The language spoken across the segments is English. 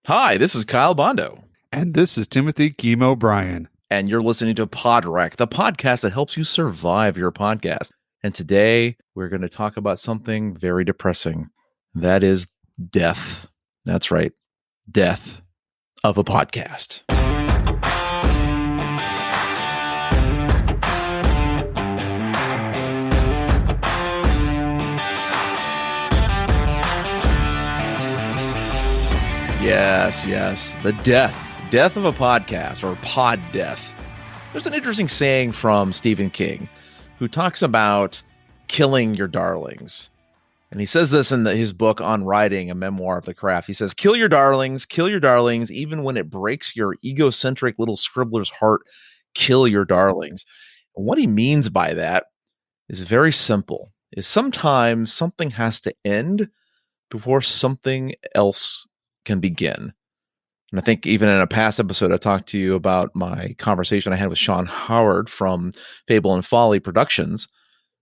Hi, this is Kyle Bondo. And this is Timothy Chemo Bryan. And you're listening to Podwrecked, the podcast that helps you survive your podcast. And today we're going to talk about something very depressing. That is death. That's right. Death of a podcast. Yes. The death of a podcast, or pod death. There's an interesting saying from Stephen King, who talks about killing your darlings. And he says this in his book on writing, a memoir of the craft. He says, kill your darlings, even when it breaks your egocentric little scribbler's heart, kill your darlings. And what he means by that is very simple, is sometimes something has to end before something else can begin. And I think even in a past episode, I talked to you about my conversation I had with Sean Howard from Fable and Folly Productions,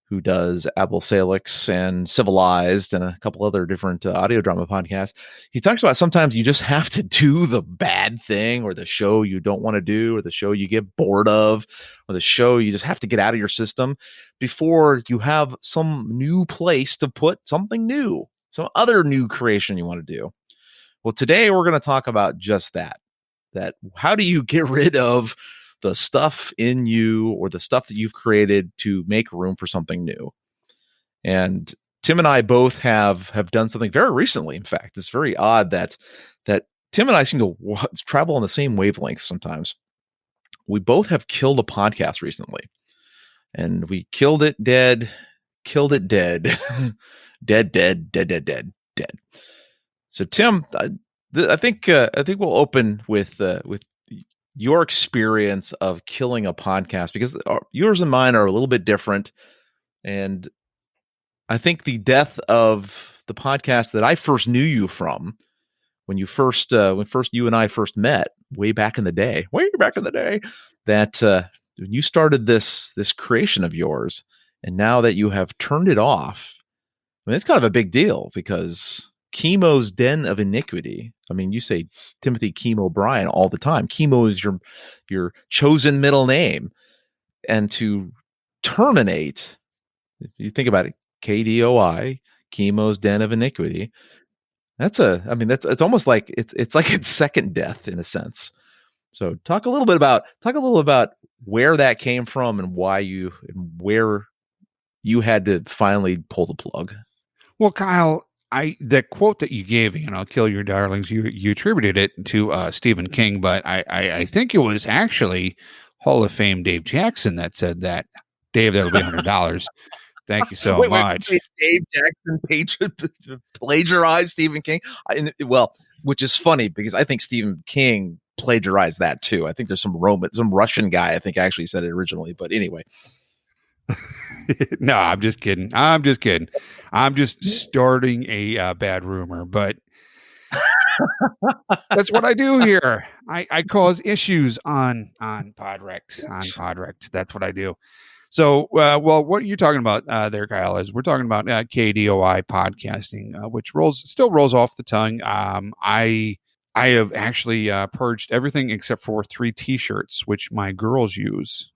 who does Abel Salix and Civilized and a couple other different audio drama podcasts. He talks about sometimes you just have to do the bad thing, or the show you don't want to do, or the show you get bored of, or the show you just have to get out of your system before you have some new place to put something new, some other new creation you want to do. Well, today we're going to talk about just that how do you get rid of the stuff in you, or the stuff that you've created, to make room for something new. And Tim and I both have done something very recently. In fact, it's very odd that Tim and I seem to travel on the same wavelength sometimes. We both have killed a podcast recently, and we killed it dead, dead. So Tim, I think we'll open with your experience of killing a podcast, because yours and mine are a little bit different. And I think the death of the podcast that I first knew you from, when you when you and I first met way back in the day, that when you started this creation of yours, and now that you have turned it off, I mean, it's kind of a big deal, because Chemo's Den of Iniquity. I mean, you say Timothy Chemo Bryan all the time. Chemo is your chosen middle name. And to terminate, if you think about it, KDOI, Chemo's Den of Iniquity. It's almost like it's like its second death in a sense. So talk a little bit about where that came from, and where you had to finally pull the plug. Well, Kyle, the quote that you gave, kill your darlings, you attributed it to Stephen King, but I think it was actually Hall of Fame Dave Jackson that said that. Dave, that'll be $100. Thank you so much. Wait, Dave Jackson plagiarized Stephen King? Which is funny, because I think Stephen King plagiarized that too. I think there's some Russian guy, I think, actually said it originally. But anyway. No, I'm just kidding. I'm just starting a bad rumor, but that's what I do here. I cause issues on Podwrecked. That's what I do. So, what you're talking about there, Kyle, is we're talking about KDOI podcasting, which still rolls off the tongue. I have actually purged everything except for 3 T-shirts, which my girls use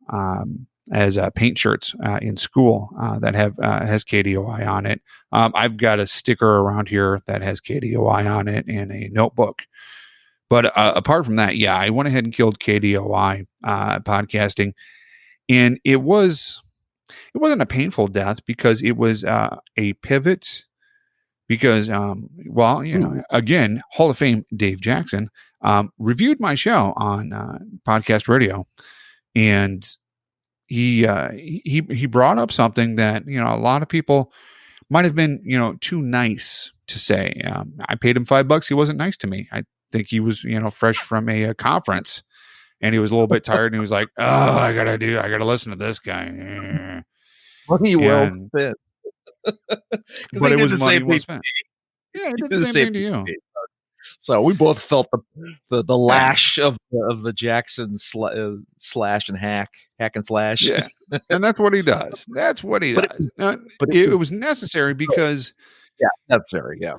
as paint shirts in school that has KDOI on it. I've got a sticker around here that has KDOI on it, and a notebook. But apart from that, I went ahead and killed KDOI podcasting. And it wasn't a painful death, because it was a pivot, because, again, Hall of Fame Dave Jackson reviewed my show on podcast radio, and he brought up something that, a lot of people might have been, too nice to say. I paid him $5. He wasn't nice to me. I think he was, fresh from a conference. And he was a little bit tired, and he was like, "Oh, I gotta listen to this guy." Well, he will spend. But it was money well spent. Yeah, he did the same thing to you. So we both felt the lash of the Jackson slash and hack and slash. Yeah, and that's what he does. That's what he does. But it was necessary, because necessary. Yeah.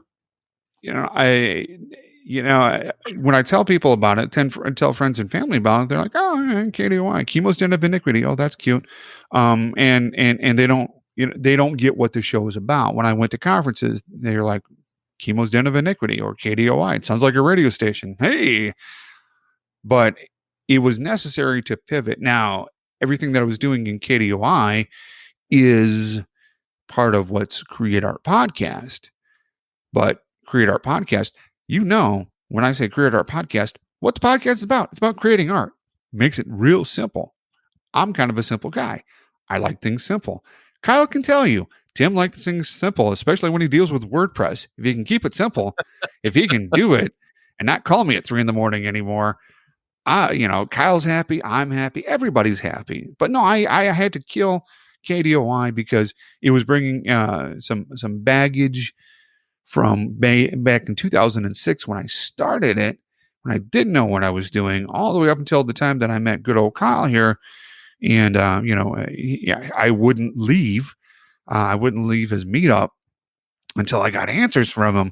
when I tell people about it, tell friends and family about it, they're like, "Oh, yeah, KDOI, chemo's den of iniquity. Oh, that's cute." And they don't, they don't get what the show is about. When I went to conferences, they're like, "Chemo's den of iniquity" or KDOI. It sounds like a radio station. Hey, but it was necessary to pivot. Now, everything that I was doing in KDOI is part of what's Create Art Podcast. But Create Art Podcast, when I say Create Art Podcast, what the podcast is about? It's about creating art. Makes it real simple. I'm kind of a simple guy. I like things simple. Kyle can tell you, Tim likes things simple, especially when he deals with WordPress. If he can keep it simple, if he can do it and not call me at 3 a.m. anymore, Kyle's happy. I'm happy. Everybody's happy. But no, I had to kill KDOI because it was bringing some baggage from back in 2006 when I started it, when I didn't know what I was doing, all the way up until the time that I met good old Kyle here. And, I wouldn't leave. I wouldn't leave his meetup until I got answers from him.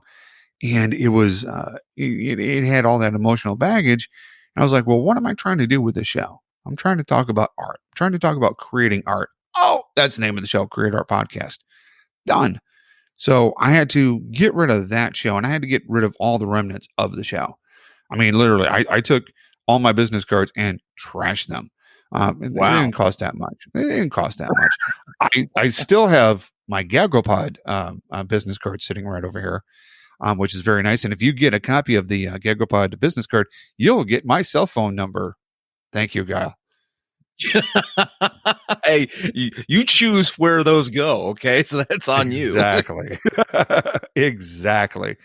And it was, it had all that emotional baggage. And I was like, well, what am I trying to do with this show? I'm trying to talk about art. I'm trying to talk about creating art. Oh, that's the name of the show, Create Art Podcast. Done. So I had to get rid of that show, and I had to get rid of all the remnants of the show. I mean, literally, I took all my business cards and trashed them. Wow. It didn't cost that much. I still have my Gagopod business card sitting right over here, which is very nice. And if you get a copy of the Gagopod business card, you'll get my cell phone number. Thank you, Kyle. Hey, you choose where those go, okay? So that's on you. Exactly. Exactly.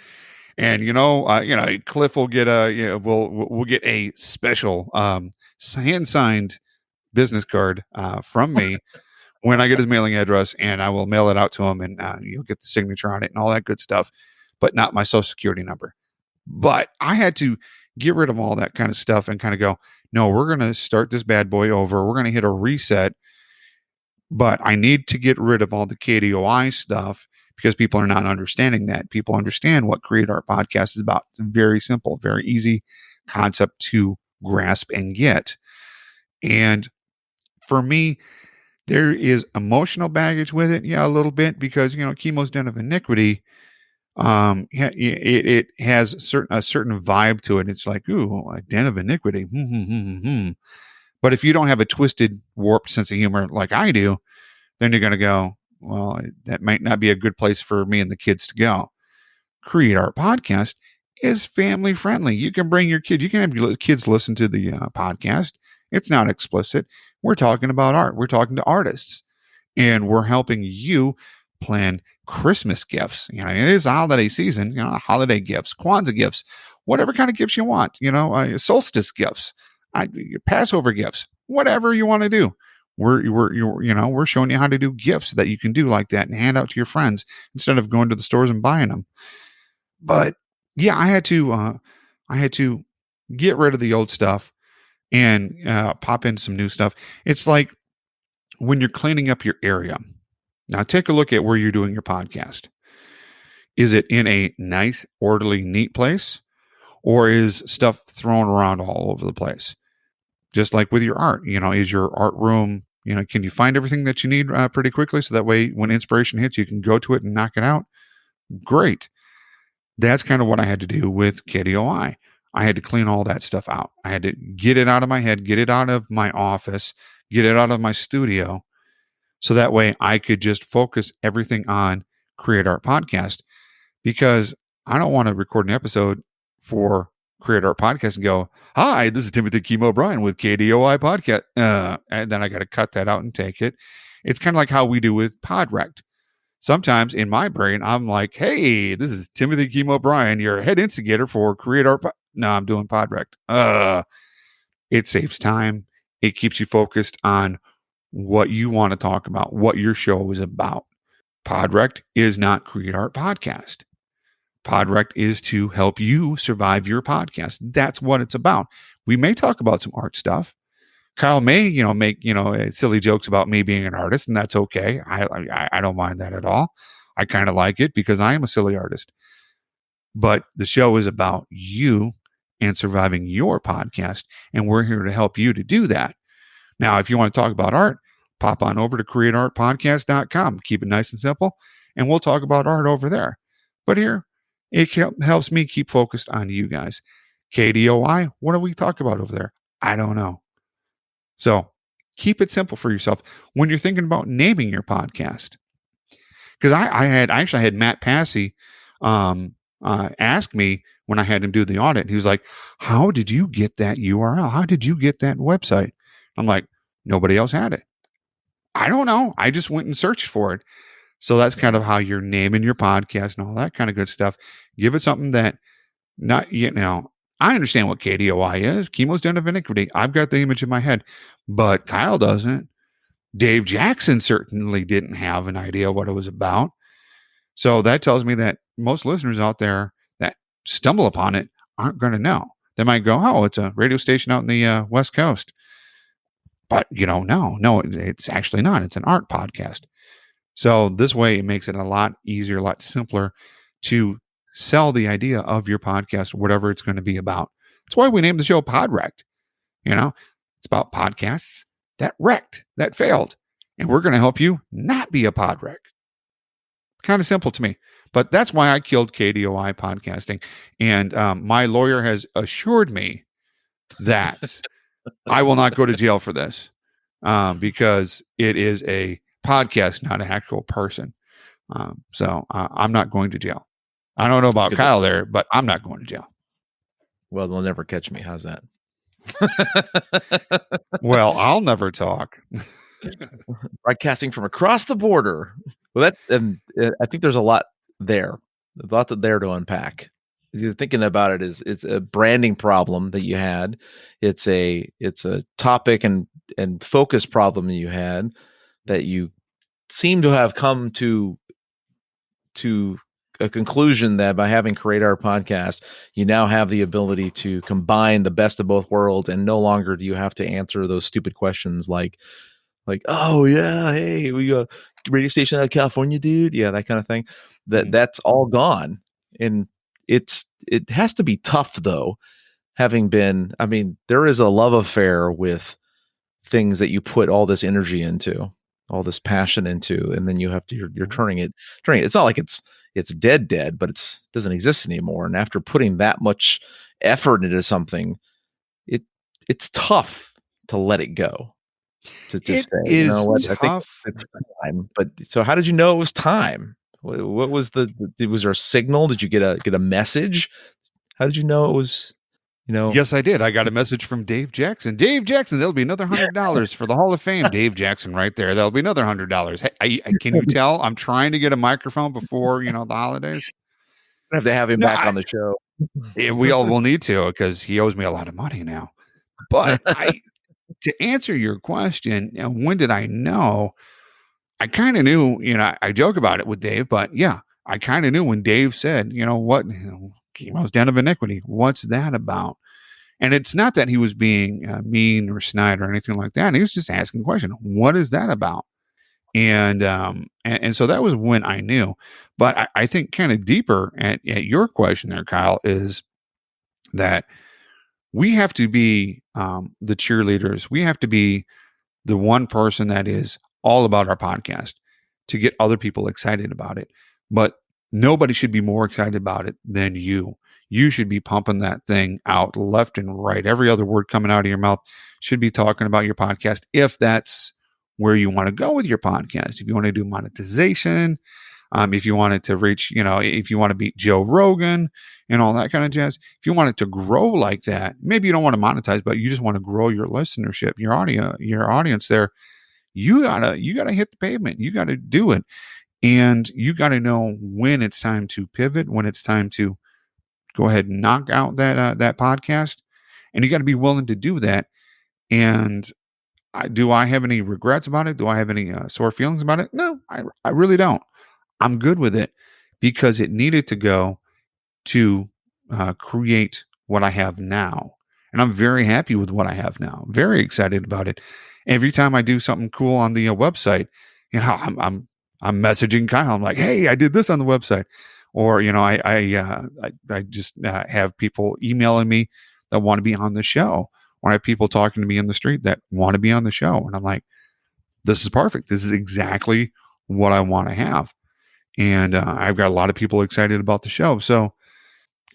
And Cliff will get we'll get a special hand signed business card from me when I get his mailing address, and I will mail it out to him, and you'll get the signature on it and all that good stuff, but not my social security number. But I had to get rid of all that kind of stuff and kind of go, no, we're going to start this bad boy over. We're going to hit a reset, but I need to get rid of all the KDOI stuff because people are not understanding that. People understand what Create Art Podcast is about. It's very simple, very easy concept to grasp and get. And for me, there is emotional baggage with it. Yeah, a little bit, because, chemo's den of iniquity. It has a certain vibe to it. It's like, ooh, a den of iniquity. But if you don't have a twisted, warped sense of humor like I do, then you're going to go, well, that might not be a good place for me and the kids to go. Create Art Podcast is family friendly. You can bring your kids. You can have your kids listen to the podcast. It's not explicit. We're talking about art. We're talking to artists, and we're helping you plan Christmas gifts. It is a holiday season, holiday gifts, Kwanzaa gifts, whatever kind of gifts you want, solstice gifts, Passover gifts, whatever you want to do. We're showing you how to do gifts that you can do like that and hand out to your friends instead of going to the stores and buying them. But yeah, I had to get rid of the old stuff and pop in some new stuff. It's like when you're cleaning up your area. Now, take a look at where you're doing your podcast. Is it in a nice, orderly, neat place? Or is stuff thrown around all over the place? Just like with your art, is your art room, can you find everything that you need pretty quickly? So that way, when inspiration hits, you can go to it and knock it out. Great. That's kind of what I had to do with KDOI. I had to clean all that stuff out. I had to get it out of my head, get it out of my office, get it out of my studio. So that way I could just focus everything on Create Art Podcast, because I don't want to record an episode for Create Art Podcast and go, hi, this is Timothy Kimo O'Brien with KDOI Podcast. And then I got to cut that out and take it. It's kind of like how we do with Podwrecked. Sometimes in my brain, I'm like, hey, this is Timothy Kimo O'Brien, your head instigator for Create Art. No, I'm doing Podwrecked. It saves time. It keeps you focused on what you want to talk about, what your show is about. Podwrecked is not Create Art Podcast. Podwrecked is to help you survive your podcast. That's what it's about. We may talk about some art stuff. Kyle may, make, silly jokes about me being an artist, and that's okay. I don't mind that at all. I kind of like it because I am a silly artist. but the show is about you and surviving your podcast. And we're here to help you to do that. Now, if you want to talk about art, pop on over to createartpodcast.com. Keep it nice and simple, and we'll talk about art over there. But here, it helps me keep focused on you guys. KDOI, what do we talk about over there? I don't know. So keep it simple for yourself when you're thinking about naming your podcast. Because I actually had Matt Passy ask me when I had him do the audit. He was like, how did you get that URL? How did you get that website? I'm like, nobody else had it. I don't know. I just went and searched for it. So that's kind of how you're naming your podcast and all that kind of good stuff. Give it something that I understand what KDOI is. Chemo's Den of Iniquity. I've got the image in my head, but Kyle doesn't. Dave Jackson certainly didn't have an idea what it was about. So that tells me that most listeners out there that stumble upon it aren't going to know. They might go, oh, it's a radio station out in the West Coast. But, no, it's actually not. It's an art podcast. So this way it makes it a lot easier, a lot simpler to sell the idea of your podcast, whatever it's going to be about. That's why we named the show Podwrecked. It's about podcasts that wrecked, that failed. And we're going to help you not be a pod wreck. Kind of simple to me. But that's why I killed KDOI podcasting. And my lawyer has assured me that I will not go to jail for this because it is a podcast, not an actual person. So I'm not going to jail. I don't know about Kyle there, but I'm not going to jail. Well, they'll never catch me. How's that? Well, I'll never talk. Broadcasting from across the border. Well, I think there's a lot there to unpack. You're thinking about it, it's a branding problem that you had. It's a topic and focus problem that you had that you seem to have come to a conclusion that by having Create Our Podcast, you now have the ability to combine the best of both worlds, and no longer do you have to answer those stupid questions like, oh yeah, hey, we got radio station out of California, dude. Yeah, that kind of thing. That's all gone. And it has to be tough though, having been, there is a love affair with things that you put all this energy into, all this passion into, and then you're turning it. It's not like it's dead, but it doesn't exist anymore. And after putting that much effort into something, it's tough to let it go. To just say, you know what, tough. I think it's time. But so, how did you know it was time? What was was there a signal? Did you get a message? How did you know it was? Yes, I did. I got a message from Dave Jackson. Dave Jackson, there'll be another $100 for the Hall of Fame. Dave Jackson, right there. There'll be another $100. Hey, can you tell? I'm trying to get a microphone before the holidays. I have to have him back on the show. We all will need to because he owes me a lot of money now. But to answer your question, when did I know? I kind of knew. I joke about it with Dave, but yeah, I kind of knew when Dave said, what, Chemo's Den of Iniquity. What's that about? And it's not that he was being mean or snide or anything like that. He was just asking a question. What is that about? And so that was when I knew. But I think kind of deeper at your question there, Kyle, is that we have to be the cheerleaders. We have to be the one person that is all about our podcast to get other people excited about it. But nobody should be more excited about it than you. You should be pumping that thing out left and right. Every other word coming out of your mouth should be talking about your podcast, if that's where you want to go with your podcast. If you want to do monetization, if you want it to reach, if you want to beat Joe Rogan and all that kind of jazz, if you want it to grow like that, maybe you don't want to monetize, but you just want to grow your listenership, your audience there, you gotta hit the pavement. You gotta do it. And you got to know when it's time to pivot, when it's time to go ahead and knock out that podcast. And you got to be willing to do that. And do I have any regrets about it? Do I have any sore feelings about it? No, I really don't. I'm good with it because it needed to go to create what I have now. And I'm very happy with what I have now. Very excited about it. Every time I do something cool on the website, I'm messaging Kyle. I'm like, hey, I did this on the website. or I just have people emailing me that want to be on the show, or I have people talking to me in the street that want to be on the show, and I'm like, this is perfect. This is exactly what I want to have, and I've got a lot of people excited about the show. So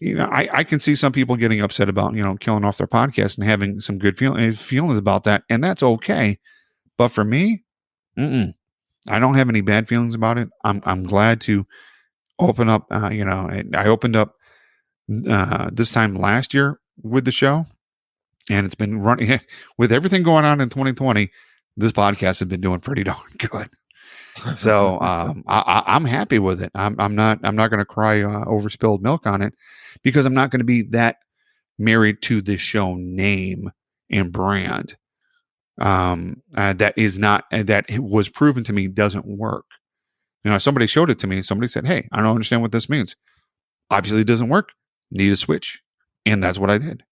I can see some people getting upset about killing off their podcast and having some good feelings about that, and that's okay. But for me, I don't have any bad feelings about it. I'm glad to open up. I opened up this time last year with the show, and it's been running with everything going on in 2020. This podcast has been doing pretty darn good. So I'm happy with it. I'm not going to cry over spilled milk on it, because I'm not going to be that married to the show name and brand. That is not, that it was proven to me doesn't work. Somebody showed it to me. Somebody said, "Hey, I don't understand what this means. Obviously it doesn't work. Need a switch." And that's what I did.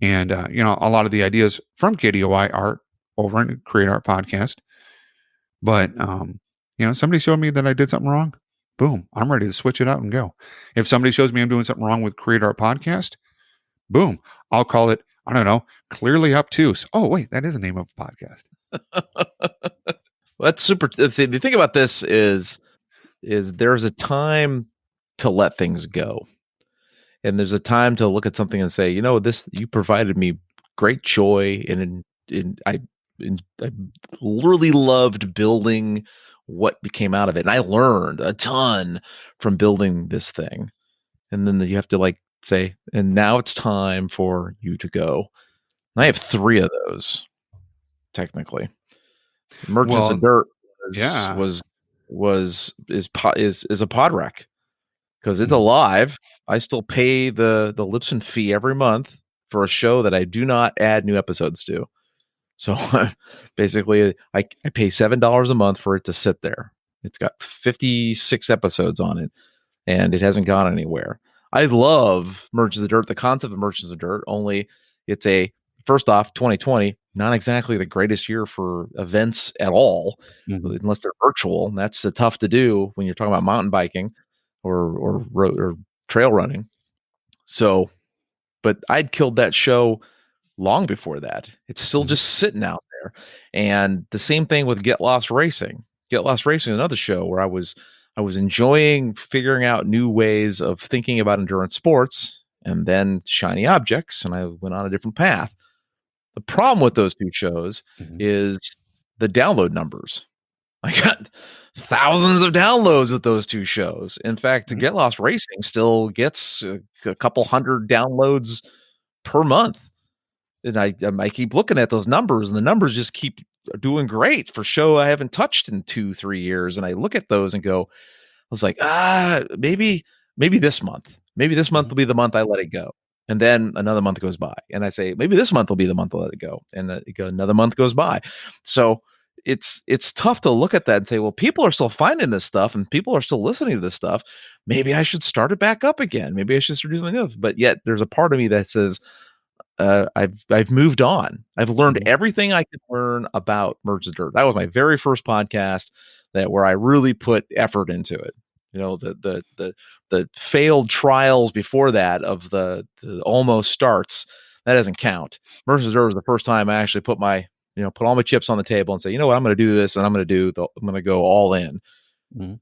And, a lot of the ideas from KDOI are over in Create Art Podcast. But, somebody showed me that I did something wrong. Boom. I'm ready to switch it out and go. If somebody shows me I'm doing something wrong with Create Art Podcast, boom, I'll call it, I don't know, Clearly Obtuse. Oh, wait, that is the name of a podcast. That's super. The thing about this is there's a time to let things go. And there's a time to look at something and say, this, you provided me great joy. And I really loved building what came out of it. And I learned a ton from building this thing. And then you have to say, and now it's time for you to go. And I have 3 of those, technically. Emergence of Dirt is a pod wreck, because it's alive. I still pay the Libsyn fee every month for a show that I do not add new episodes to. So basically, I pay $7 a month for it to sit there. It's got 56 episodes on it, and it hasn't gone anywhere. I love Emergence of Dirt, the concept of Emergence of Dirt, only it's first off, 2020, not exactly the greatest year for events at all, unless they're virtual. And that's tough to do when you're talking about mountain biking or trail running. So, but I'd killed that show long before that. It's still just sitting out there. And the same thing with Get Lost Racing. Get Lost Racing is another show where I was enjoying figuring out new ways of thinking about endurance sports, and then shiny objects, and I went on a different path. The problem with those 2 shows is the download numbers. I got thousands of downloads with those 2 shows. In fact, Get Lost Racing still gets a couple hundred downloads per month. And I keep looking at those numbers, and the numbers just keep doing great for show I haven't touched in 2-3 years. And I look at those and go, I was like, maybe this month. Maybe this month will be the month I let it go. And then another month goes by, and I say, maybe this month will be the month I'll let it go. And another month goes by. So it's tough to look at that and say, well, people are still finding this stuff and people are still listening to this stuff. Maybe I should start it back up again. Maybe I should start doing something else. But yet there's a part of me that says, I've moved on. I've learned everything I could learn about Emergence of Dirt. That was my very first podcast where I really put effort into it. The failed trials before that of the almost starts, that doesn't count. Emergence of Dirt was the first time I actually put all my chips on the table and say, what, I'm going to do this, and I'm going to go all in.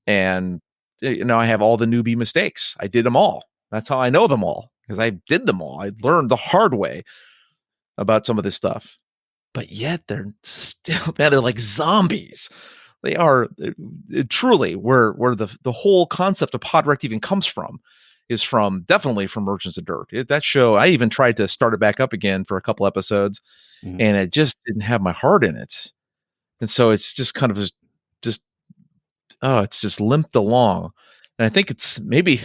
And I have all the newbie mistakes. I did them all. That's how I know them all, because I did them all. I learned the hard way about some of this stuff. But yet they're still, man, they're like zombies. They are truly where the whole concept of Podwrecked even comes from, is definitely from Emergence of Dirt. That show, I even tried to start it back up again for a couple episodes, and it just didn't have my heart in it. And so it's just kind of it's just limped along. And I think it's maybe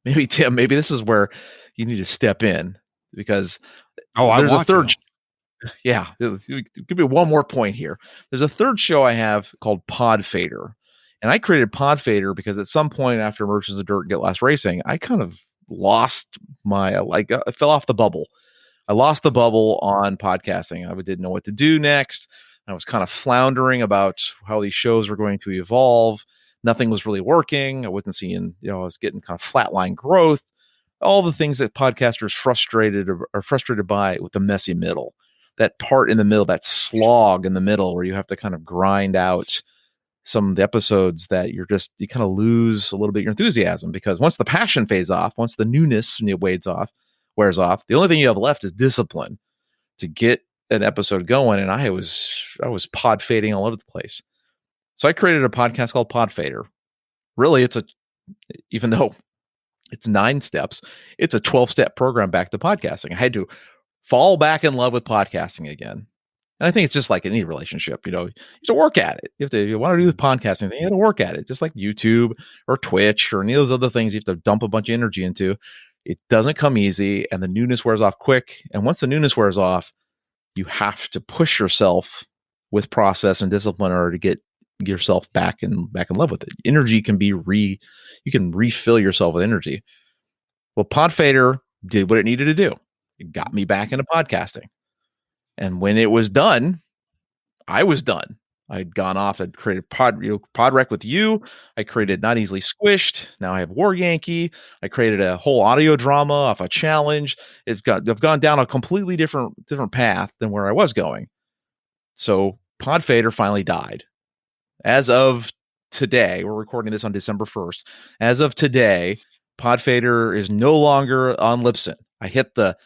Tim, maybe this is where you need to step in, because there's a third. Yeah, give me one more point here. There's a third show I have called Pod Fader, and I created Pod Fader because at some point after Emergence of Dirt and Get Lost Racing, I kind of lost I fell off the bubble. I lost the bubble on podcasting. I didn't know what to do next. I was kind of floundering about how these shows were going to evolve. nothing was really working. I wasn't seeing, I was getting kind of flatline growth, all the things that podcasters are frustrated by with the messy middle, that part in the middle, that slog in the middle where you have to kind of grind out some of the episodes that you kind of lose a little bit of your enthusiasm, because once the passion fades off, once the newness wears off, the only thing you have left is discipline to get an episode going. And I was pod fading all over the place. So I created a podcast called Pod Fader. Really, even though it's 9 steps, it's a 12-step program back to podcasting. I had to fall back in love with podcasting again. And I think it's just like any relationship, you have to work at it. If you want to do the podcasting thing, you have to work at it, just like YouTube or Twitch or any of those other things you have to dump a bunch of energy into. It doesn't come easy, and the newness wears off quick. And once the newness wears off, you have to push yourself with process and discipline in order to get yourself back in love with it. Energy can be you can refill yourself with energy. Well, Podfader did what it needed to do. It got me back into podcasting. And when it was done, I was done. I'd gone off and created Podwreck with you. I created Not Easily Squished. Now I have War Yankee. I created a whole audio drama off a challenge. I've gone down a completely different path than where I was going. So Podfader finally died. As of today, we're recording this on December 1st. As of today, Podfader is no longer on Libsyn. I hit the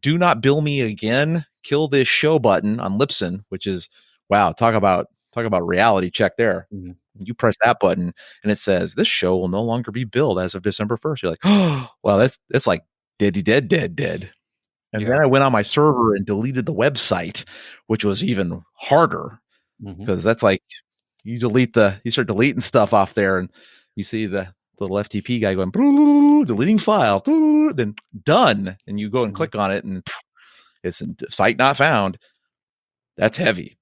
do not bill me again, kill this show button on Libsyn, which is, wow, talk about reality check there. Mm-hmm. You press that button and it says this show will no longer be billed as of December 1st. You're like, oh, well, that's like dead. And then I went on my server and deleted the website, which was even harder, because that's like you start deleting stuff off there, and you see the little FTP guy going deleting files, then done, and you go and click on it, and it's a site not found. That's heavy.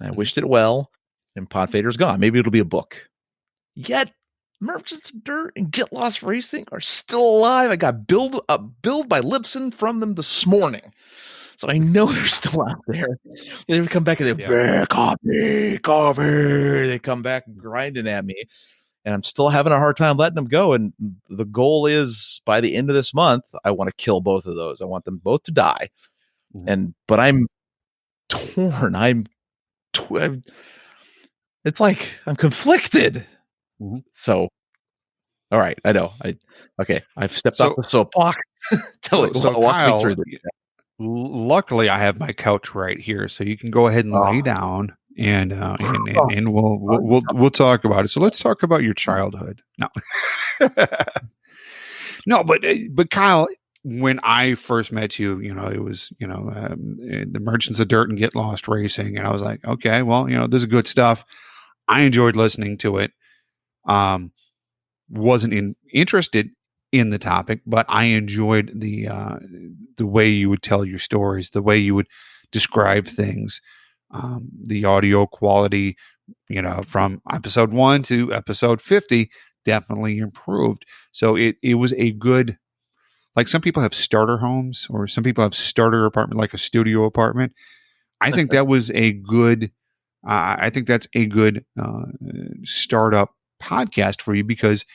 I wished it well, and Podfader's gone. Maybe it'll be a book. Yet Merchants of Dirt and Get Lost Racing are still alive. I got billed by Libsyn from them this morning, so I know they're still out there. They would come back and they coffee. They come back grinding at me, and I'm still having a hard time letting them go. And the goal is, by the end of this month, I want to kill both of those. I want them both to die. But I'm torn. It's like I'm conflicted. So, all right, I know. I've stepped off the soapbox. Walk Kyle, me through this. Luckily, I have my couch right here, so you can go ahead and lay down, and we'll talk about it. So let's talk about your childhood. No, but Kyle, when I first met you, it was the Merchants of Dirt and Get Lost Racing, and I was like, okay, well, this is good stuff. I enjoyed listening to it. Wasn't interested in the topic, but I enjoyed the way you would tell your stories, the way you would describe things, the audio quality, from episode 1 to episode 50 definitely improved. So it was a good, like some people have starter homes, or some people have starter apartment, like a studio apartment. I think that was a good, I think that's a good startup podcast for you, because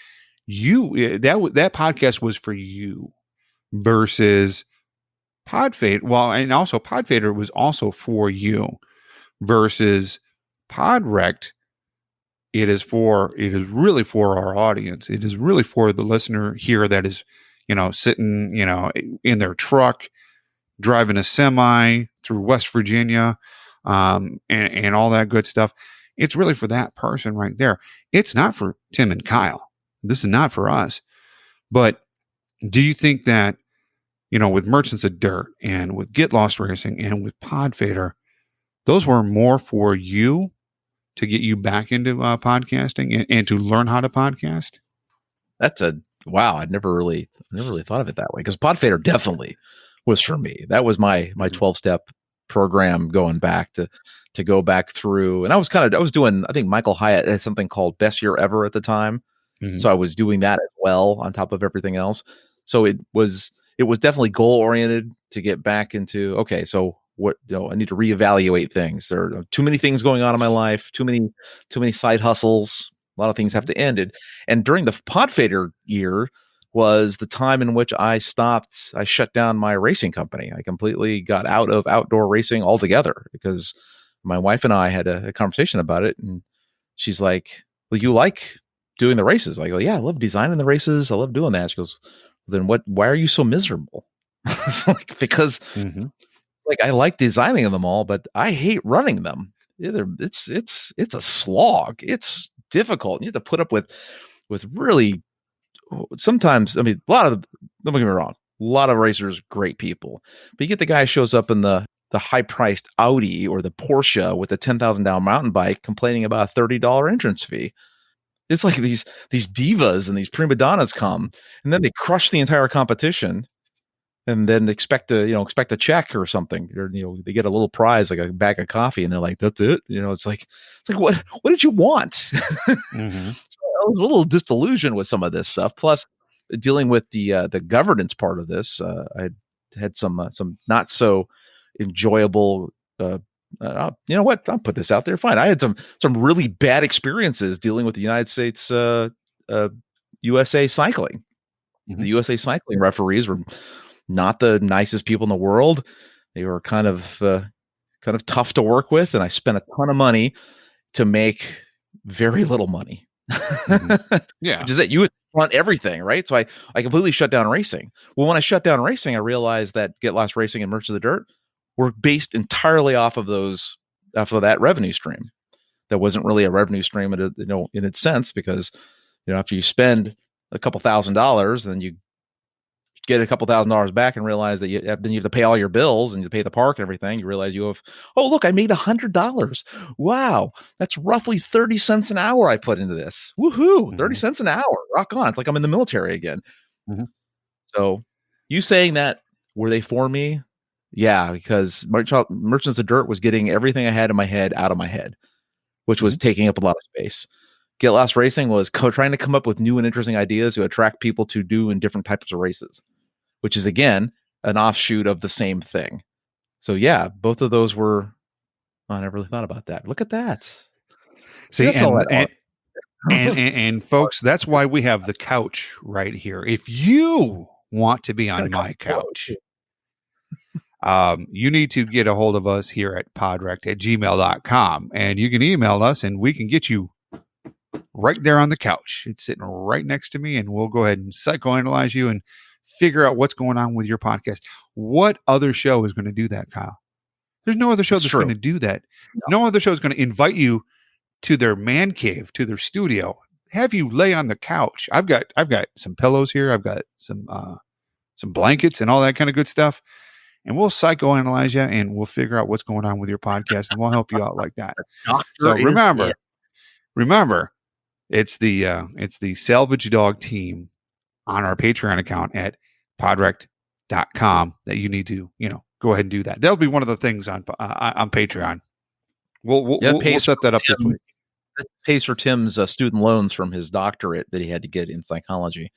that podcast was for you versus Podfader. Well, and also Podfader was also for you versus Podwrecked. It is really for our audience. It is really for the listener here that is, sitting, in their truck, driving a semi through West Virginia, and all that good stuff. It's really for that person right there. It's not for Tim and Kyle. This is not for us. But do you think that, with Merchants of Dirt and with Get Lost Racing and with Podfader, those were more for you to get you back into podcasting and to learn how to podcast? That's wow. I never really thought of it that way, because Podfader definitely was for me. That was my 12-step program going back to go back through. And I was doing, I think Michael Hyatt had something called Best Year Ever at the time. So I was doing that as well on top of everything else. So it was definitely goal oriented to get back into, okay, so what, I need to reevaluate things. There are too many things going on in my life, too many side hustles, A lot of things have to end. And during the pod fader year was the time in which I shut down my racing company. I completely got out of outdoor racing altogether because my wife and I had a conversation about it. And she's like, well, you like doing the races? I go, yeah, I love designing the races. I love doing that. She goes, then why are you so miserable? It's like, because like I like designing them all, but I hate running them. It's a slog. It's difficult. You have to put up with really sometimes. I mean, don't get me wrong. A lot of racers, great people, but you get the guy who shows up in the high priced Audi or the Porsche with a $10,000 mountain bike complaining about a $30 entrance fee. It's like these divas and these prima donnas come and then they crush the entire competition and then expect a check or something, or they get a little prize like a bag of coffee and they're like, that's it. It's like what did you want? So I was a little disillusioned with some of this stuff. Plus dealing with the governance part of this, I had some not so enjoyable you know what? I'll put this out there. Fine. I had some really bad experiences dealing with the United States USA Cycling. The USA Cycling referees were not the nicest people in the world. They were kind of tough to work with, and I spent a ton of money to make very little money. Yeah, which is that you would front everything, right? So I completely shut down racing. Well, when I shut down racing, I realized that Get Lost Racing and Merch of the Dirt were based entirely off of that revenue stream. That wasn't really a revenue stream in its sense, because after you spend a couple $1,000s, then you get a couple $1,000s back and realize that then you have to pay all your bills and you pay the park and everything. You realize you have, oh, look, I made $100. Wow. That's roughly 30 cents an hour I put into this. Woohoo. 30 cents an hour. Rock on. It's like I'm in the military again. So you saying that, were they for me? Yeah, because Merchants of Dirt was getting everything I had in my head out of my head, which was taking up a lot of space. Get Lost Racing was trying to come up with new and interesting ideas to attract people to do in different types of races, which is, again, an offshoot of the same thing. So, yeah, both of those were, I never really thought about that. Look at that. See, that's all that and folks, that's why we have the couch right here. If you want to be on my couch, you need to get a hold of us here at podwrecked@gmail.com, and you can email us and we can get you right there on the couch. It's sitting right next to me, and we'll go ahead and psychoanalyze you and figure out what's going on with your podcast. What other show is going to do that, Kyle? There's no other show that's going to do that. No other show is going to invite you to their man cave, to their studio, have you lay on the couch. I've got some pillows here. I've got some blankets and all that kind of good stuff. And we'll psychoanalyze you and we'll figure out what's going on with your podcast and we'll help you out like that. So remember, it's the Salvage Dawg Team on our Patreon account at podwrecked.com that you need to, go ahead and do that. That'll be one of the things on Patreon. We'll set that up this week. That pays for Tim's student loans from his doctorate that he had to get in psychology.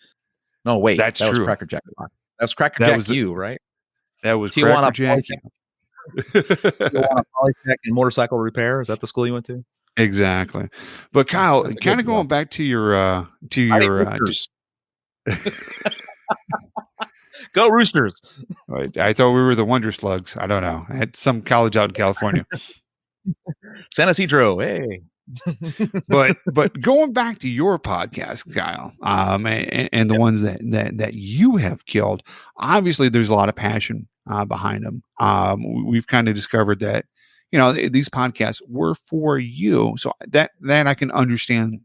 No, wait, that true. Was Cracker Jack. That was Cracker Jack right? That was Tijuana Cracker Jack. Tijuana Polytech and motorcycle repair. Is that the school you went to? Exactly. But Kyle, kind of going back to your Go Roosters. I thought we were the Wonder Slugs. I don't know. I had some college out in California. San Isidro, hey. but going back to your podcast, Kyle, and the ones that you have killed, obviously there's a lot of passion behind them. We've kind of discovered that these podcasts were for you, so that I can understand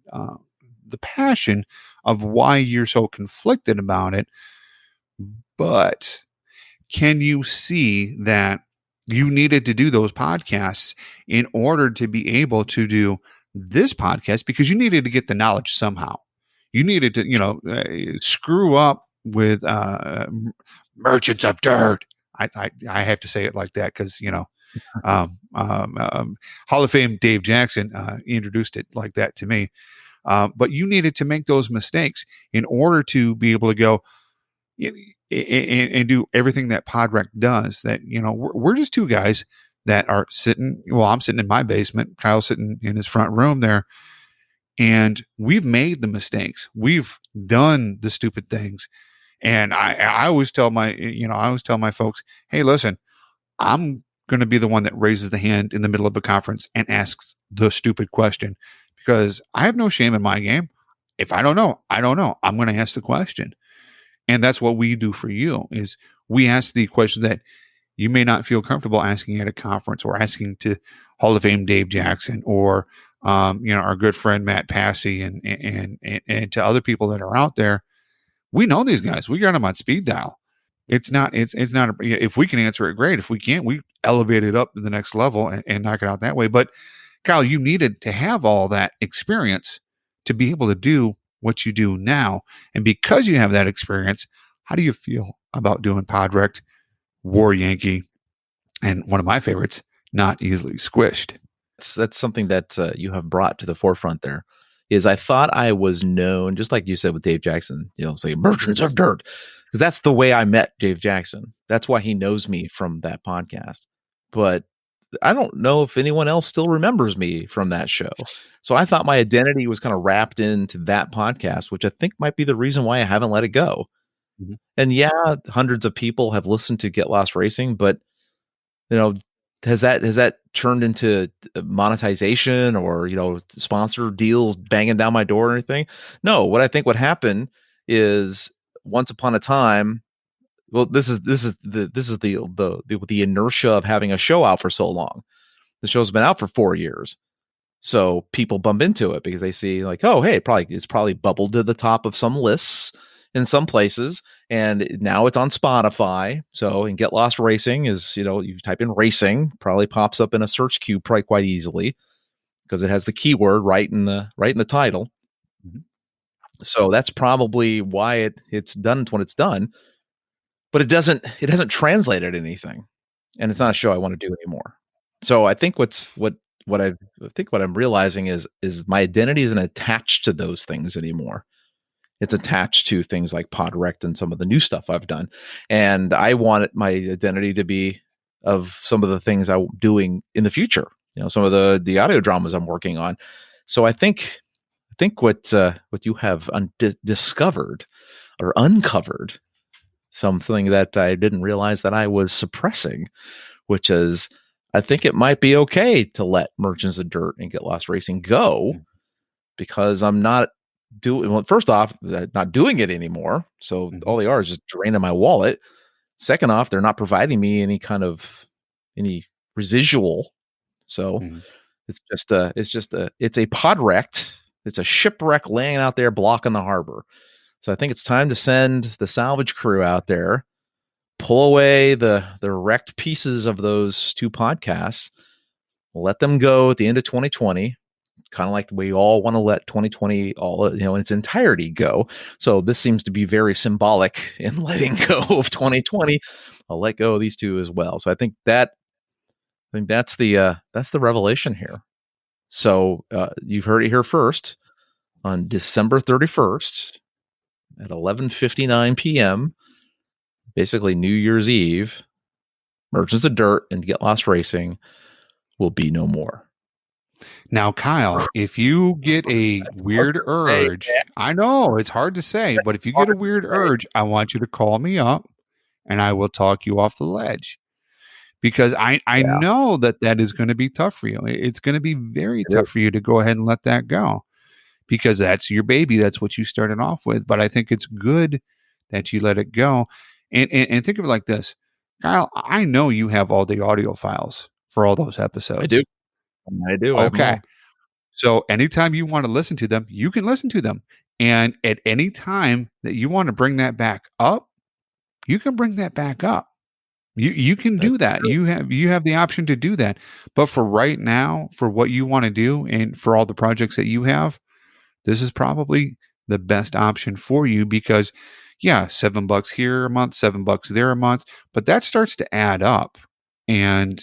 the passion of why you're so conflicted about it. But can you see that you needed to do those podcasts in order to be able to do this podcast, because you needed to get the knowledge somehow? You needed to, screw up with Merchants of Dirt. I have to say it like that because, Hall of Fame Dave Jackson introduced it like that to me. But you needed to make those mistakes in order to be able to go and do everything that Podwrecked does. That, we're just two guys that are sitting. Well, I'm sitting in my basement. Kyle's sitting in his front room there, And we've made the mistakes. We've done the stupid things. And I always tell my folks, hey, listen, I'm going to be the one that raises the hand in the middle of a conference and asks the stupid question, because I have no shame in my game. If I don't know, I don't know. I'm going to ask the question. And that's what we do for you, is we ask the question that you may not feel comfortable asking at a conference, or asking to Hall of Fame Dave Jackson, or our good friend Matt Passy, and to other people that are out there. We know these guys. We got them on speed dial. It's not. If we can answer it, great. If we can't, we elevate it up to the next level and knock it out that way. But Kyle, you needed to have all that experience to be able to do what you do now. And because you have that experience, how do you feel about doing Podwrecked, War Yankee, and one of my favorites, Not Easily Squished? That's something that you have brought to the forefront there. Is I thought I was known, just like you said with Dave Jackson, say Merchants of Dirt, because that's the way I met Dave Jackson. That's why he knows me from that podcast. But I don't know if anyone else still remembers me from that show. So I thought my identity was kind of wrapped into that podcast, which I think might be the reason why I haven't let it go. Mm-hmm. And yeah, hundreds of people have listened to Get Lost Racing, but has that turned into monetization or sponsor deals banging down my door or anything? No. What I think would happen is, once upon a time, well, this is the inertia of having a show out for so long. The show's been out for 4 years, so people bump into it because they see like, oh, hey, it's probably bubbled to the top of some lists in some places, and now it's on Spotify. So, and Get Lost Racing is, you type in racing, probably pops up in a search queue probably quite easily because it has the keyword right in the title. Mm-hmm. So that's probably why it's done what it's done. But it hasn't translated anything, and it's not a show I want to do anymore. So I think what I'm realizing is my identity isn't attached to those things anymore. It's attached to things like Podwrecked and some of the new stuff I've done. And I want my identity to be of some of the things I'm doing in the future, some of the audio dramas I'm working on. So I think what you have discovered or uncovered, something that I didn't realize that I was suppressing, which is, I think it might be okay to let Merchants of Dirt and Get Lost Racing go, because I'm not first off, not doing it anymore. So all they are is just draining my wallet. Second off, they're not providing me any residual. So it's a Podwrecked. It's a shipwreck laying out there blocking the harbor. So I think it's time to send the salvage crew out there, pull away the wrecked pieces of those two podcasts, let them go at the end of 2020. Kind of like the way we all want to let 2020 all in its entirety go. So this seems to be very symbolic in letting go of 2020. I'll let go of these two as well. So I think that's the revelation here. So you've heard it here first. On December 31st at 11:59 p.m., basically New Year's Eve, Merchants of Dirt and Get Lost Racing will be no more. Now, Kyle, if you get a weird urge, I know it's hard to say, but if you get a weird urge, I want you to call me up and I will talk you off the ledge, because I know that is going to be tough for you. It's going to be very tough for you to go ahead and let that go, because that's your baby. That's what you started off with. But I think it's good that you let it go. And think of it like this, Kyle, I know you have all the audio files for all those episodes. I do. Okay. So anytime you want to listen to them, you can listen to them. And at any time that you want to bring that back up, you can bring that back up. You can do that. You have the option to do that. But for right now, for what you want to do and for all the projects that you have, this is probably the best option for you, because $7 here a month, $7 there a month, but that starts to add up. And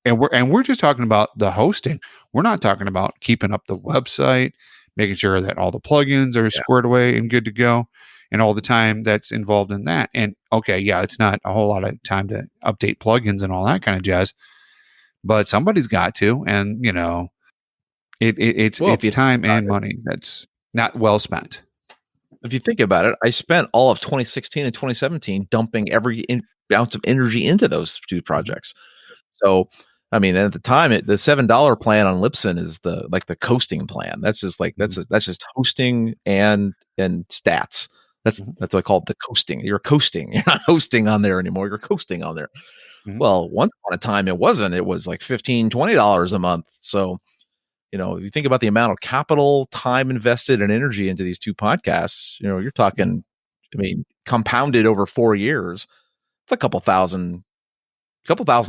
we're just talking about the hosting. We're not talking about keeping up the website, making sure that all the plugins are squared away and good to go, and all the time that's involved in that. And it's not a whole lot of time to update plugins and all that kind of jazz, but somebody's got to. And It's time and money that's not well spent. If you think about it, I spent all of 2016 and 2017 dumping every ounce of energy into those two projects. So, I mean, at the time, the $7 plan on Libsyn is the coasting plan. That's just that's just hosting and stats. That's what I call it, the coasting. You're coasting. You're not hosting on there anymore. You're coasting on there. Well, once upon a time, it wasn't. It was like $15, $20 a month. So, if you think about the amount of capital, time invested, and energy into these two podcasts, you're talking, compounded over 4 years, it's a couple thousand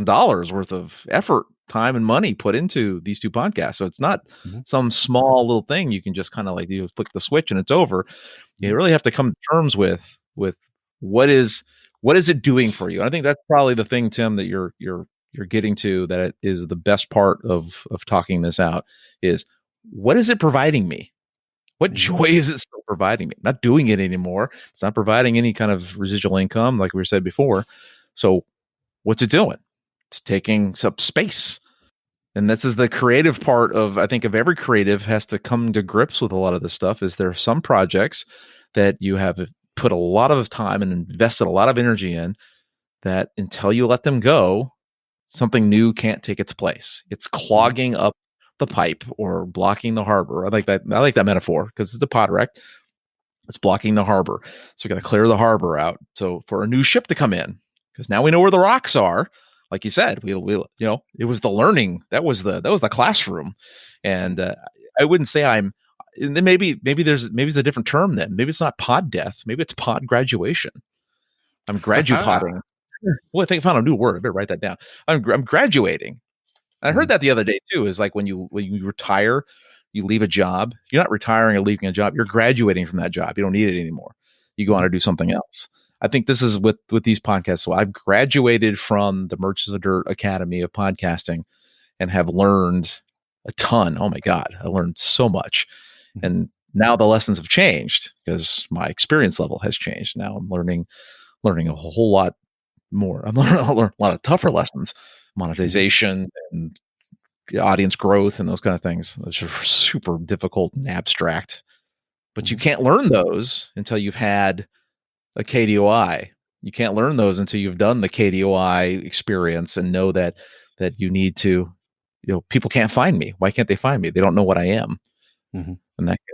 dollars worth of effort, time, and money put into these two podcasts. So it's not some small little thing you can just kind of you flick the switch and it's over. You really have to come to terms with what is it doing for you. And I think that's probably the thing, Tim, that you're getting to, that it is the best part of talking this out, is what is it providing me? What joy is it still providing me? Not doing it anymore. It's not providing any kind of residual income, like we said before. So what's it doing? It's taking up space. And this is the creative part of, I think, of every creative has to come to grips with a lot of this stuff. Is there are some projects that you have put a lot of time and invested a lot of energy in, that until you let them go, something new can't take its place. It's clogging up the pipe or blocking the harbor. I like that metaphor because it's a podwreck. It's blocking the harbor. So we got to clear the harbor out. So for a new ship to come in, because now we know where the rocks are. Like you said, we it was the learning. That was the classroom. And I wouldn't say I'm, maybe it's a different term then. Maybe it's not pod death. Maybe it's pod graduation. I'm gradupodding. Well, I think I found a new word. I better write that down. I'm graduating. I heard that the other day too. Is like when you retire, you leave a job. You're not retiring or leaving a job. You're graduating from that job. You don't need it anymore. You go on to do something else. I think this is with these podcasts. So I've graduated from the Merchants of Dirt Academy of Podcasting and have learned a ton. Oh my God, I learned so much. And now the lessons have changed because my experience level has changed. Now I'm learning a whole lot more. I'm learning a lot of tougher lessons, monetization and audience growth and those kind of things, which are super difficult and abstract. But you can't learn those until you've had a KDOI. You can't learn those until you've done the KDOI experience and know that you need to, people can't find me. Why can't they find me? They don't know what I am. And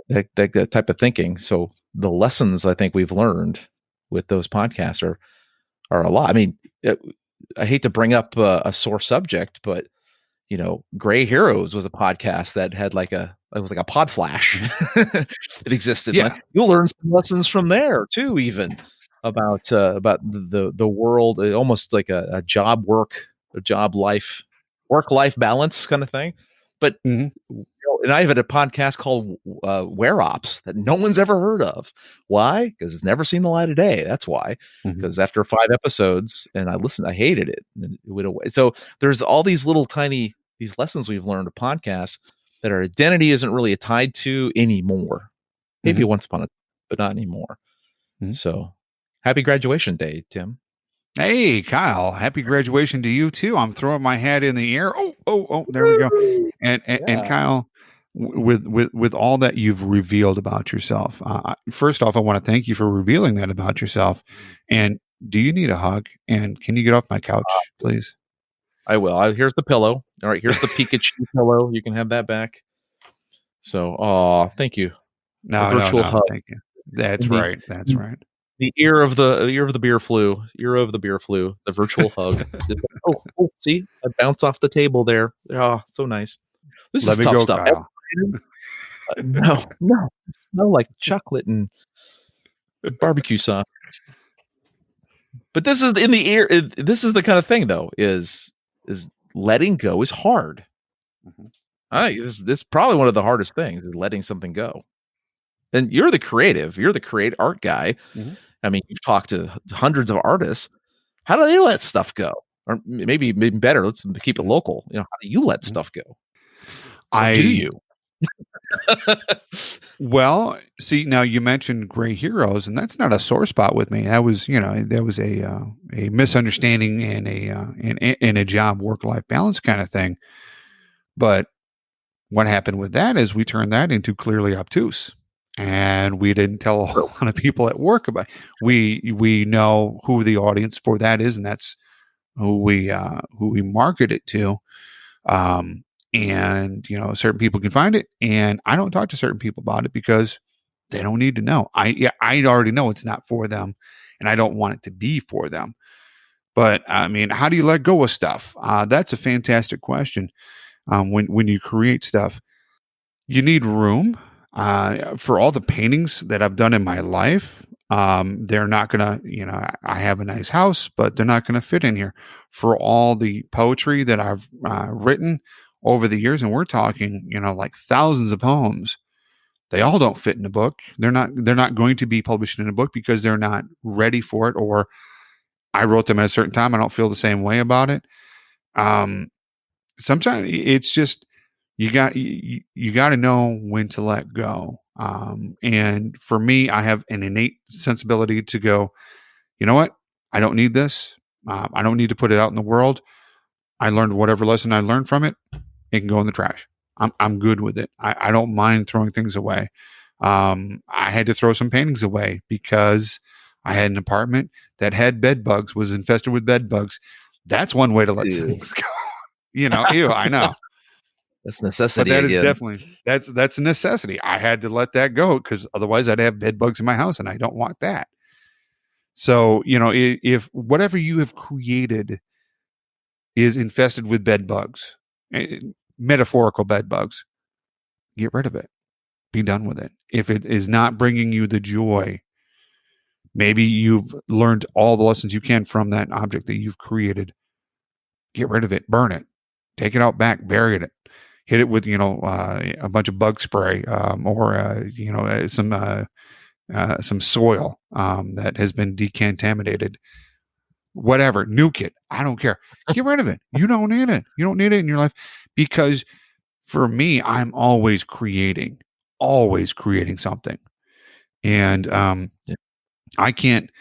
that type of thinking. So the lessons I think we've learned with those podcasts are a lot. I mean, I hate to bring up a sore subject, but Gray Heroes was a podcast that had it was like a pod flash. It existed. Yeah. Like, you'll learn some lessons from there too, even about the world, almost like a job life, work-life balance kind of thing. But and I have a podcast called Where Ops that no one's ever heard of. Why? Because it's never seen the light of day. That's why. Because after 5 episodes, and I listened, I hated it. And it went away. So there's all these little tiny lessons we've learned of podcasts that our identity isn't really tied to anymore. Maybe once upon a time, but not anymore. So happy graduation day, Tim. Hey, Kyle, happy graduation to you too. I'm throwing my hat in the air. Oh, there we go. And Kyle, with all that you've revealed about yourself, first off, I want to thank you for revealing that about yourself. And do you need a hug? And can you get off my couch, please? I will. Here's the pillow. All right, here's the Pikachu pillow. You can have that back. So, thank you. No, hug. Thank you. That's right. That's right. The ear of the beer flu. The virtual hug. See, I bounce off the table there. Oh, so nice. This Let is me tough go, stuff. Kyle. No, it smell like chocolate and barbecue sauce. But this is in the ear. This is the kind of thing, though. Is letting go is hard. This is probably one of the hardest things, is letting something go. And you're the creative. You're the creative art guy. I mean, you've talked to hundreds of artists. How do they let stuff go? Or maybe better, let's keep it local. How do you let stuff go? Do you? Well, see, now you mentioned Gray Heroes, and that's not a sore spot with me. That was, a misunderstanding and a job work-life balance kind of thing. But what happened with that is we turned that into Clearly Obtuse. And we didn't tell a whole lot of people at work about it. We know who the audience for that is, and that's who we market it to. And certain people can find it, and I don't talk to certain people about it because they don't need to know. I already know it's not for them, and I don't want it to be for them. But I mean, how do you let go of stuff? That's a fantastic question. When you create stuff, you need room. For all the paintings that I've done in my life, they're not gonna, I have a nice house, but they're not gonna fit in here. For all the poetry that I've written over the years, and we're talking, like thousands of poems, they all don't fit in a book. They're not going to be published in a book because they're not ready for it, or I wrote them at a certain time. I don't feel the same way about it. Sometimes it's just, you got to know when to let go. And for me, I have an innate sensibility to go, you know what? I don't need this. I don't need to put it out in the world. I learned whatever lesson I learned from it. It can go in the trash. I'm good with it. I don't mind throwing things away. I had to throw some paintings away because I had an apartment that had bed bugs, was infested with bed bugs. That's one way to let things go. I know. That's necessity. But that again. is definitely that's a necessity. I had to let that go because otherwise I'd have bed bugs in my house, and I don't want that. So, if whatever you have created is infested with bed bugs, metaphorical bed bugs, get rid of it. Be done with it. If it is not bringing you the joy, maybe you've learned all the lessons you can from that object that you've created. Get rid of it. Burn it. Take it out back. Bury it. Hit it with, a bunch of bug spray, or some soil that has been decontaminated. Whatever, nuke it. I don't care. Get rid of it. You don't need it. You don't need it in your life, because for me, I'm always creating something, and I can't,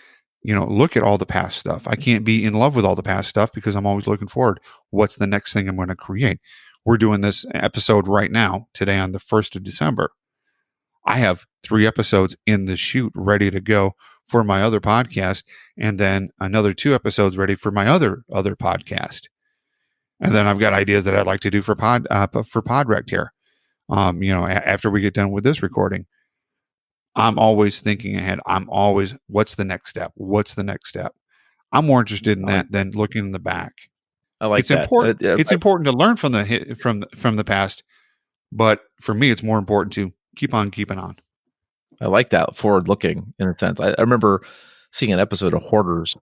look at all the past stuff. I can't be in love with all the past stuff because I'm always looking forward. What's the next thing I'm going to create? We're doing this episode right now, today on the 1st of December. I have 3 episodes in the chute ready to go for my other podcast, and then another 2 episodes ready for my other podcast. And then I've got ideas that I'd like to do for Podwrecked here. After we get done with this recording, I'm always thinking ahead. I'm always, what's the next step? What's the next step? I'm more interested in that than looking in the back. I like it's that. Important. It's important to learn from the past, but for me, it's more important to keep on keeping on. I like that, forward looking in a sense. I remember seeing an episode of Hoarders,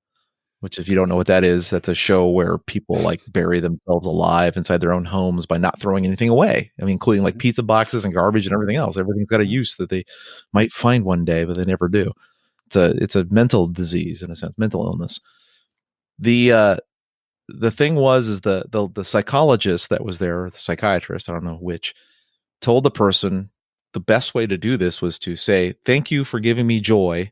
which, if you don't know what that is, that's a show where people like bury themselves alive inside their own homes by not throwing anything away. I mean, including like pizza boxes and garbage and everything else. Everything's got a use that they might find one day, but they never do. It's a mental disease in a sense, mental illness. The thing is the psychologist that was there, the psychiatrist, I don't know which, told the person the best way to do this was to say, "Thank you for giving me joy,"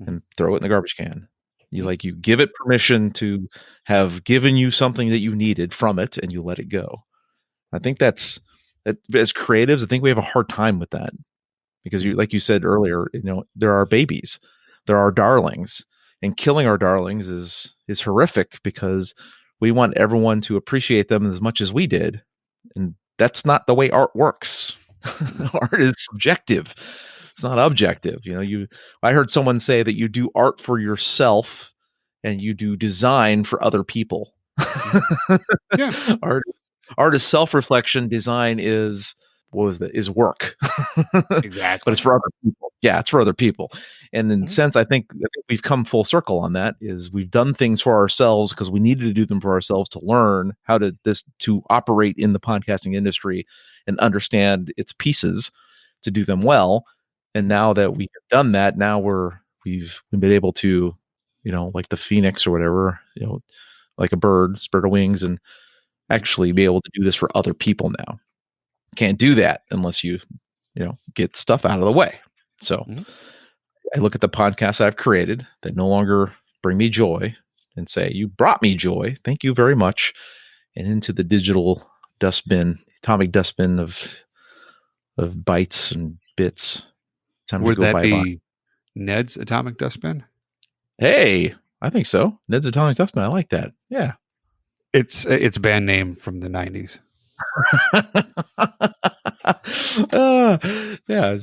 and throw it in the garbage can. You give it permission to have given you something that you needed from it, and you let it go. I think that's, as creatives, I think we have a hard time with that, because like you said earlier, there are babies, there are darlings, and killing our darlings is horrific because we want everyone to appreciate them as much as we did. And that's not the way art works. Art is subjective. It's not objective. I heard someone say that you do art for yourself and you do design for other people. Yeah. Art is self-reflection. Design is work. Exactly. But it's for other people. Yeah, it's for other people. And in a sense, I think we've come full circle on that. Is we've done things for ourselves because we needed to do them for ourselves to learn how to operate in the podcasting industry and understand its pieces to do them well. And now that we have done that, now we've been able to, like the phoenix or whatever, like a bird, spread of wings, and actually be able to do this for other people now. Can't do that unless you get stuff out of the way. So I look at the podcasts I've created that no longer bring me joy and say, "You brought me joy. Thank you very much." And into the digital atomic dustbin of bytes and bits. Time to Would go that bye bye. be Ned's atomic dustbin? Hey, I think so. Ned's atomic dustbin. I like that. Yeah. It's a band name from the 90s. Yeah.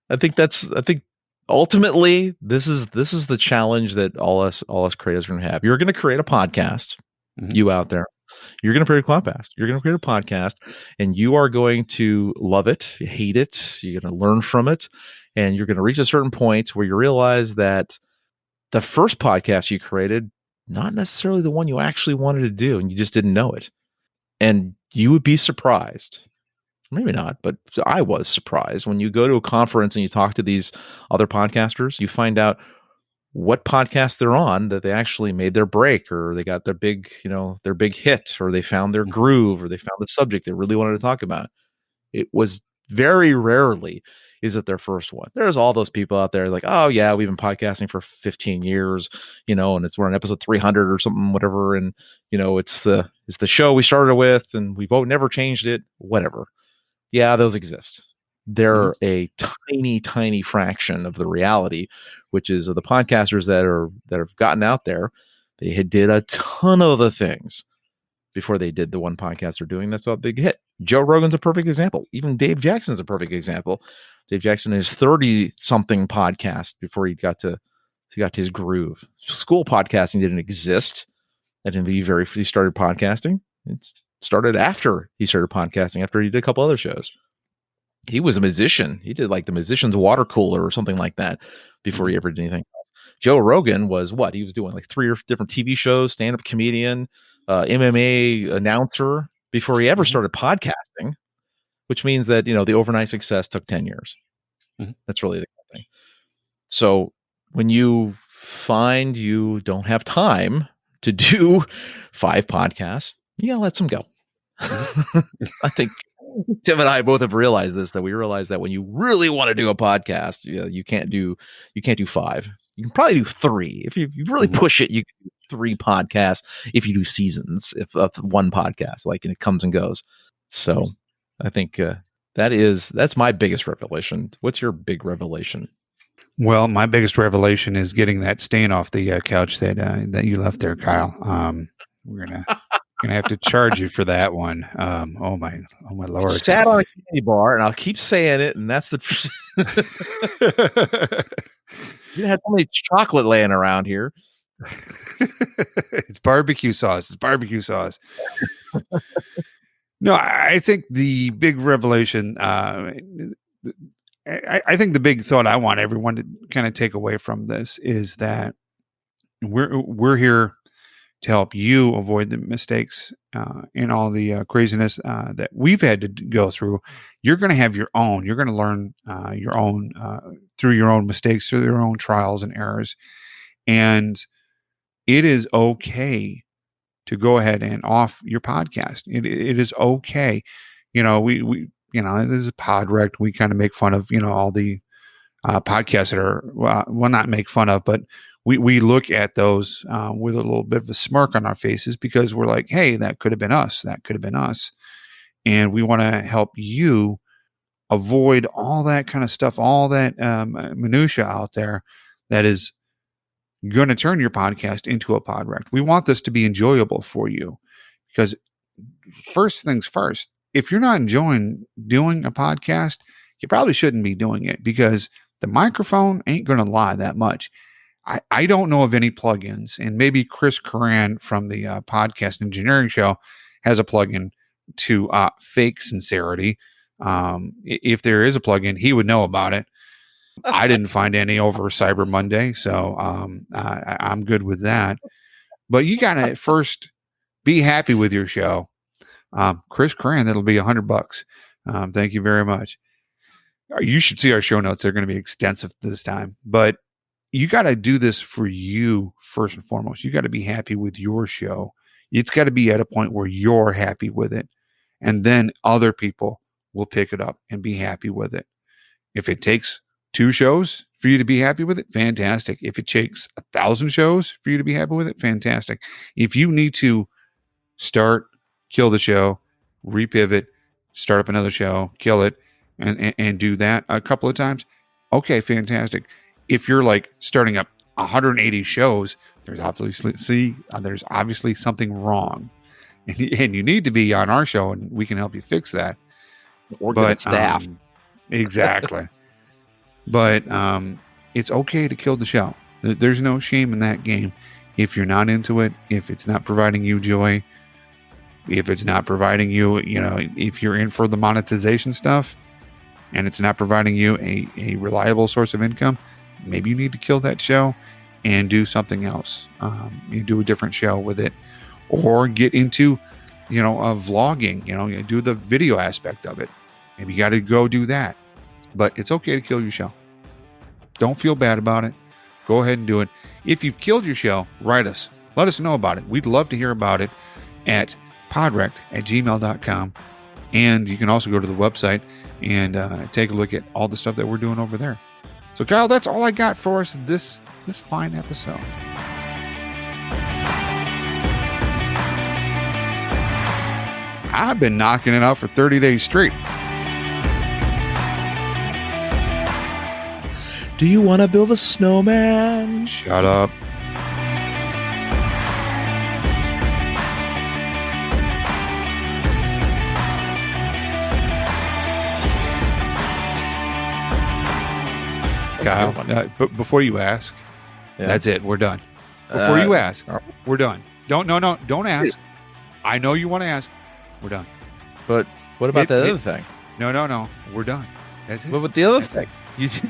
I think ultimately this is the challenge that all us creators are going to have. You're going to create a podcast, you out there. You're going to create a podcast. You're going to create a podcast, and you are going to love it, hate it. You're going to learn from it, and you're going to reach a certain point where you realize that the first podcast you created, not necessarily the one you actually wanted to do, and you just didn't know it. And you would be surprised. Maybe not, but I was surprised when you go to a conference and you talk to these other podcasters, you find out what podcast they're on, that they actually made their break, or they got their big hit, or they found their groove, or they found the subject they really wanted to talk about. It was very rarely is it their first one. There's all those people out there like, oh yeah, we've been podcasting for 15 years, and we're on episode 300 or something, whatever. And, it's the show we started with and we've never changed it, whatever. Yeah, those exist. They're a tiny, tiny fraction of the reality, which is of the podcasters that have gotten out there. They did a ton of other things before they did the one podcast they're doing. That's a big hit. Joe Rogan's a perfect example. Even Dave Jackson's a perfect example. Dave Jackson is 30-something podcast before he got to his groove. School podcasting didn't exist. He started podcasting. It started after he started podcasting, after he did a couple other shows. He was a musician. He did like the musician's water cooler or something like that before he ever did anything else. Joe Rogan was what? He was doing like 3 different TV shows, stand-up comedian, MMA announcer before he ever started podcasting, which means that, the overnight success took 10 years. That's really the thing. So when you find you don't have time to do 5 podcasts, you gotta let some go. I think Tim and I both have realized this, that we realize that when you really want to do a podcast, you can't do 5. You can probably do 3. If you really push it, you can do 3 podcasts if you do seasons of one podcast, and it comes and goes. So I think that's my biggest revelation. What's your big revelation? Well, my biggest revelation is getting that stain off the couch that you left there, Kyle. We're gonna have to charge you for that one. Oh my Lord! Sat on a candy bar, and I'll keep saying it, and that's the. You have so many chocolate laying around here. It's barbecue sauce. No, I think the big revelation. I think the big thought I want everyone to kind of take away from this is that we're here to help you avoid the mistakes and all the craziness that we've had to go through. You're going to have your own. You're going to learn your own through your own mistakes, through your own trials and errors. And it is okay to go ahead and off your podcast. It is okay. We this is Podwrecked. We kind of make fun of, all the podcasts that are, well, not make fun of, but we look at those with a little bit of a smirk on our faces, because we're like, hey, that could have been us. That could have been us. And we want to help you avoid all that kind of stuff, all that minutia out there that is going to turn your podcast into a Podwrecked. We want this to be enjoyable for you, because first things first, if you're not enjoying doing a podcast, you probably shouldn't be doing it, because the microphone ain't going to lie that much. I don't know of any plugins, and maybe Chris Curran from the Podcast Engineering Show has a plugin to fake sincerity. If there is a plugin, he would know about it. I didn't find any over Cyber Monday, so I'm good with that. But you got to first be happy with your show. Chris Curran, that'll be $100. Thank you very much. You should see our show notes. They're going to be extensive this time, but you got to do this for you first and foremost. You got to be happy with your show. It's got to be at a point where you're happy with it, and then other people will pick it up and be happy with it. If it takes 2 shows for you to be happy with it, fantastic. If it takes 1,000 shows for you to be happy with it, fantastic. If you need to kill the show, repivot, start up another show, kill it, and do that a couple of times. Okay, fantastic. If you're like starting up 180 shows, there's obviously something wrong, and you need to be on our show, and we can help you fix that. Or get staff. Exactly. But it's okay to kill the show. There's no shame in that game. If you're not into it, if it's not providing you joy, if it's not providing you, if you're in for the monetization stuff and it's not providing you a reliable source of income, maybe you need to kill that show and do something else. You do a different show with it, or get into, vlogging, do the video aspect of it. Maybe you got to go do that. But it's okay to kill your show. Don't feel bad about it. Go ahead and do it. If you've killed your show, write us. Let us know about it. We'd love to hear about it at podwrecked@gmail.com. And you can also go to the website and take a look at all the stuff that we're doing over there. So, Kyle, that's all I got for us this fine episode. I've been knocking it out for 30 days straight. Do you want to build a snowman? Shut up. Kyle, but before you ask, that's it. We're done. Before you ask, we're done. Don't ask. I know you want to ask. We're done. But what about the other thing? No. We're done. That's it. What about the other thing?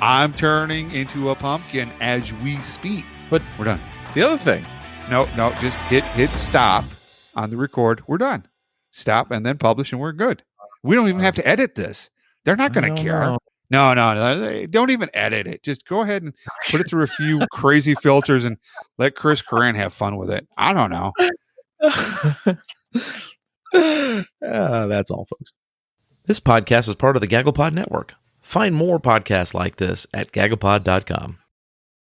I'm turning into a pumpkin as we speak. But we're done. The other thing. No. Just hit stop on the record. We're done. Stop and then publish, and we're good. We don't even have to edit this. They're not going to care. No. Don't even edit it. Just go ahead and put it through a few crazy filters and let Chris Coran have fun with it. I don't know. That's all, folks. This podcast is part of the GagglePod Network. Find more podcasts like this at gagglepod.com.